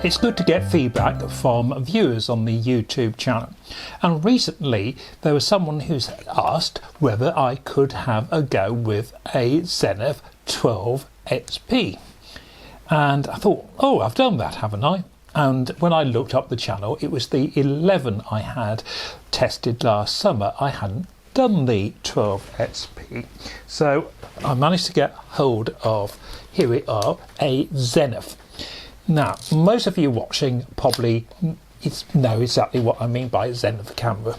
It's good to get feedback from viewers on the YouTube channel, and recently there was someone who's asked whether I could have a go with a Zenit 12 XP, and I thought, oh, I've done that, haven't I? And when I looked up the channel, it was the 11 I had tested last summer. I hadn't done the 12 XP, so I managed to get hold of, here we are, a Zenit. Now, most of you watching probably know exactly what I mean by Zenit camera.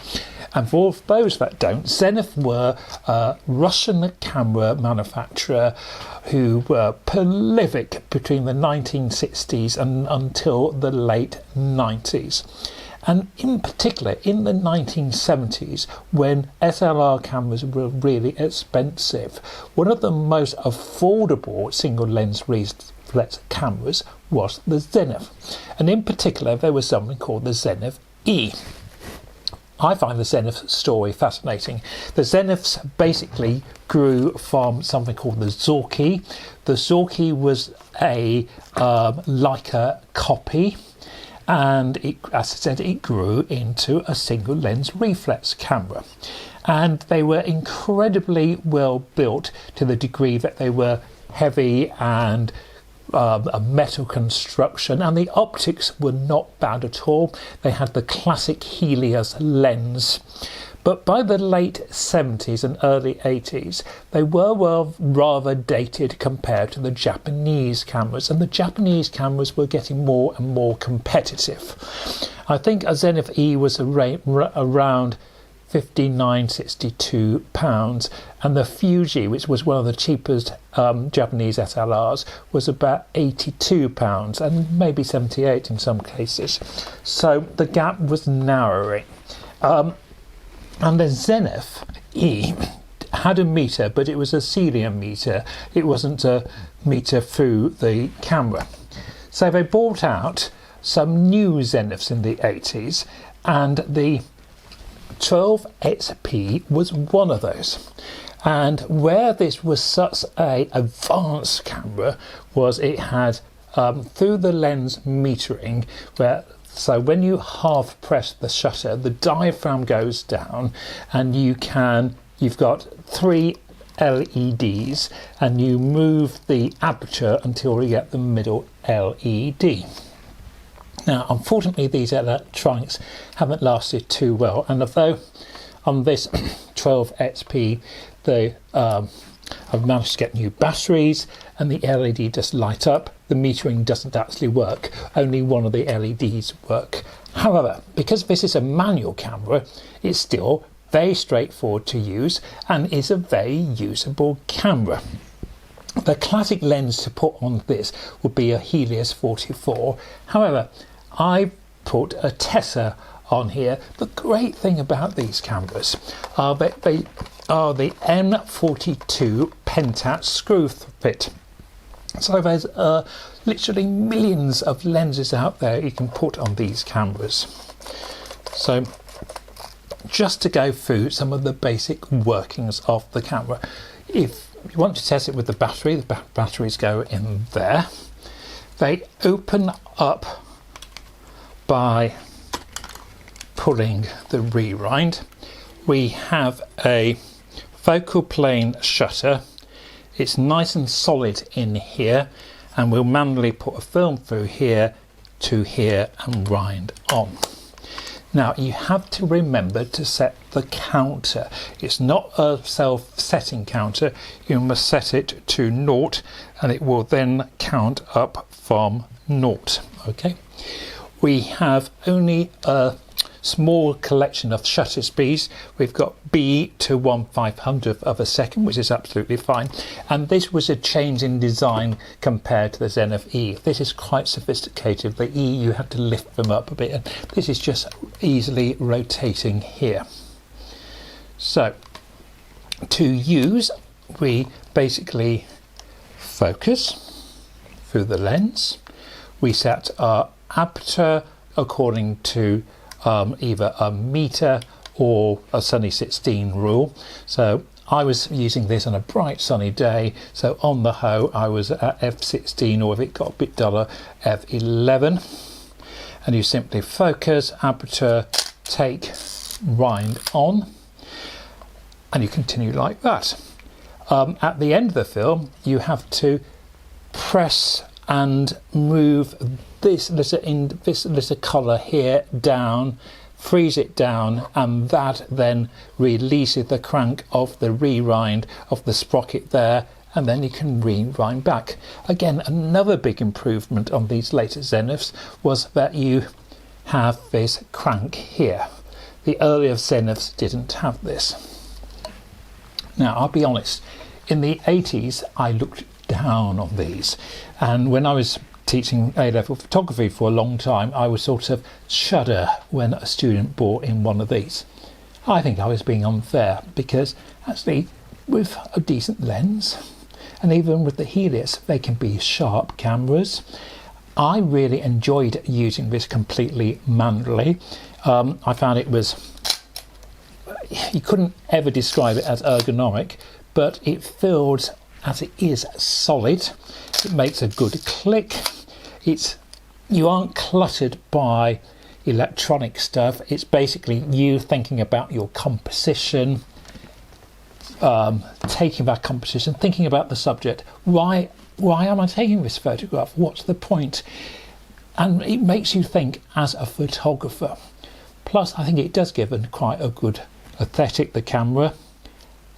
And for those that don't, Zenit were a Russian camera manufacturer who were prolific between the 1960s and until the late 90s. And in particular, in the 1970s, when SLR cameras were really expensive, one of the most affordable single lens reflex cameras was the Zenit. And in particular, there was something called the Zenit E. I find the Zenit story fascinating. The Zenits basically grew from something called the Zorki. The Zorki was a Leica copy, and it, as I said, it grew into a single lens reflex camera. And they were incredibly well built to the degree that they were heavy and a metal construction, and the optics were not bad at all. They had the classic Helios lens, but by the late 70s and early 80s they were rather dated compared to the Japanese cameras, and the Japanese cameras were getting more and more competitive. I think a Zenit E was around £59-62, and the Fuji, which was one of the cheapest Japanese SLRs, was about £82 and maybe 78 in some cases. So the gap was narrowing. And the Zenit E had a meter, but it was a ceiling meter. It wasn't a meter through the camera. So they brought out some new Zenits in the 80s, and the 12 XP was one of those. And where this was such a advanced camera was it had through the lens metering, so when you half press the shutter, the diaphragm goes down, and you've got 3 LEDs, and you move the aperture until you get the middle LED. Now, unfortunately, these electronics haven't lasted too well, and although on this 12 XP I've managed to get new batteries and the LED does light up, the metering doesn't actually work. Only one of the LEDs work. However, because this is a manual camera, it's still very straightforward to use and is a very usable camera. The classic lens to put on this would be a Helios 44. However, I put a Tessa on here. The great thing about these cameras are that they are the M42 Pentat screw fit. So there's literally millions of lenses out there you can put on these cameras. So just to go through some of the basic workings of the camera. If you want to test it with the batteries go in there. They open up by pulling the re-rind. We have a focal plane shutter. It's nice and solid in here, and we'll manually put a film through here to here and rind on. Now you have to remember to set the counter. It's not a self-setting counter. You must set it to 0, and it will then count up from 0. Okay. We have only a small collection of shutter speeds. We've got B to 1/500th of a second, which is absolutely fine. And this was a change in design compared to the Zenit E. This is quite sophisticated. The E, you have to lift them up a bit. And this is just easily rotating here. So to use, we basically focus through the lens. We set our aperture according to either a meter or a sunny 16 rule. So I was using this on a bright sunny day, so on the whole I was at f16, or if it got a bit duller, f11. and you simply focus, aperture, take, wind on, and you continue like that. At the end of the film, you have to press and move this little colour here down, freeze it down, and that then releases the crank of the rewind of the sprocket there, and then you can rewind back. Again, another big improvement on these later Zeniths was that you have this crank here. The earlier Zeniths didn't have this. Now, I'll be honest, in the 80s I looked down on these, and when I was teaching A-level photography for a long time, I would sort of shudder when a student brought in one of these. I think I was being unfair, because actually with a decent lens, and even with the Helios, they can be sharp cameras. I really enjoyed using this completely manually. I found it was, you couldn't ever describe it as ergonomic, but it feels, as it is, solid. It makes a good click. You aren't cluttered by electronic stuff. It's basically you thinking about your composition, taking that composition, thinking about the subject. Why am I taking this photograph? What's the point? And it makes you think as a photographer. Plus, I think it does give quite a good aesthetic, the camera.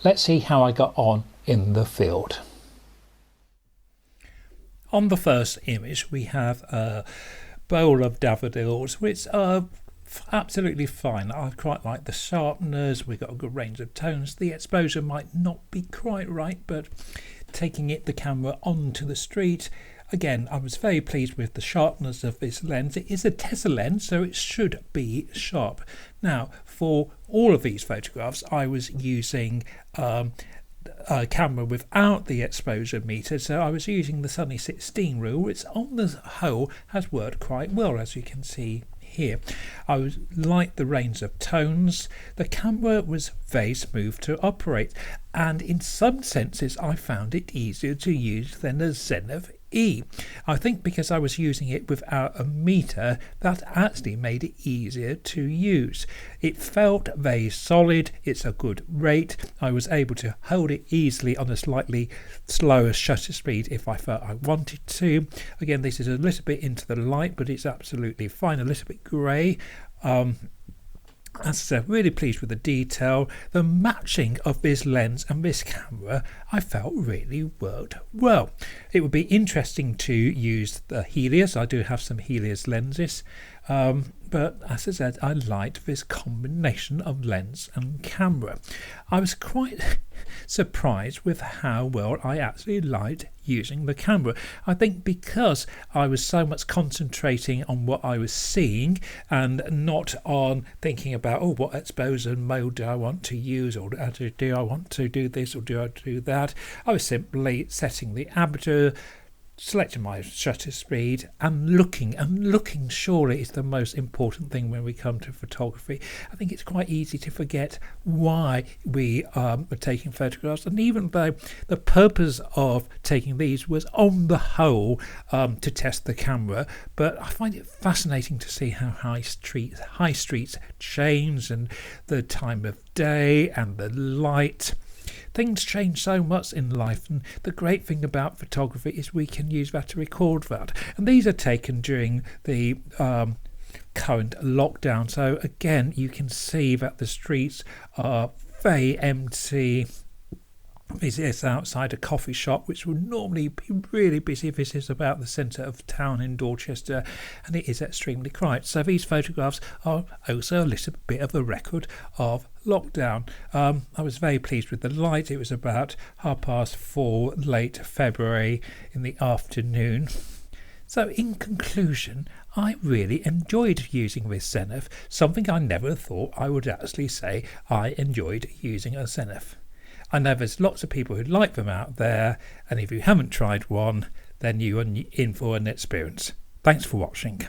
Let's see how I got on in the field. On the first image, we have a bowl of daffodils, which are absolutely fine. I quite like the sharpness. We've got a good range of tones. The exposure might not be quite right, but taking the camera onto the street, again, I was very pleased with the sharpness of this lens. It is a Tessa lens, so it should be sharp. Now, for all of these photographs, I was using a camera without the exposure meter, so I was using the Sunny 16 rule, which on the whole has worked quite well, as you can see here. I liked the range of tones. The camera was very smooth to operate, and in some senses I found it easier to use than a Zenith E. I think because I was using it without a meter, that actually made it easier to use. It felt very solid. It's a good rate. I was able to hold it easily on a slightly slower shutter speed if I felt I wanted to. Again, this is a little bit into the light, but it's absolutely fine. A little bit grey. As I said, really pleased with the detail. The matching of this lens and this camera I felt really worked well. It would be interesting to use the Helios. I do have some Helios lenses, but as I said, I liked this combination of lens and camera. I was quite surprised with how well I actually liked using the camera. I think because I was so much concentrating on what I was seeing and not on thinking about, oh, what exposure mode do I want to use, or do I want to do this, or do I do that. I was simply setting the aperture, selecting my shutter speed, and looking surely is the most important thing when we come to photography. I think it's quite easy to forget why we are taking photographs, and even though the purpose of taking these was on the whole to test the camera, but I find it fascinating to see how high streets change, and the time of day and the light. Things change so much in life, and the great thing about photography is we can use that to record that. And these are taken during the current lockdown, so again you can see that the streets are very empty. This is outside a coffee shop, which would normally be really busy. This is about the centre of town in Dorchester, and it is extremely quiet. So these photographs are also a little bit of a record of lockdown. I was very pleased with the light. It was about 4:30 late February in the afternoon. So in conclusion, I really enjoyed using this Zenith, something I never thought I would actually say I enjoyed using a Zenith. I know there's lots of people who like them out there, and if you haven't tried one, then you are in for an experience. Thanks for watching.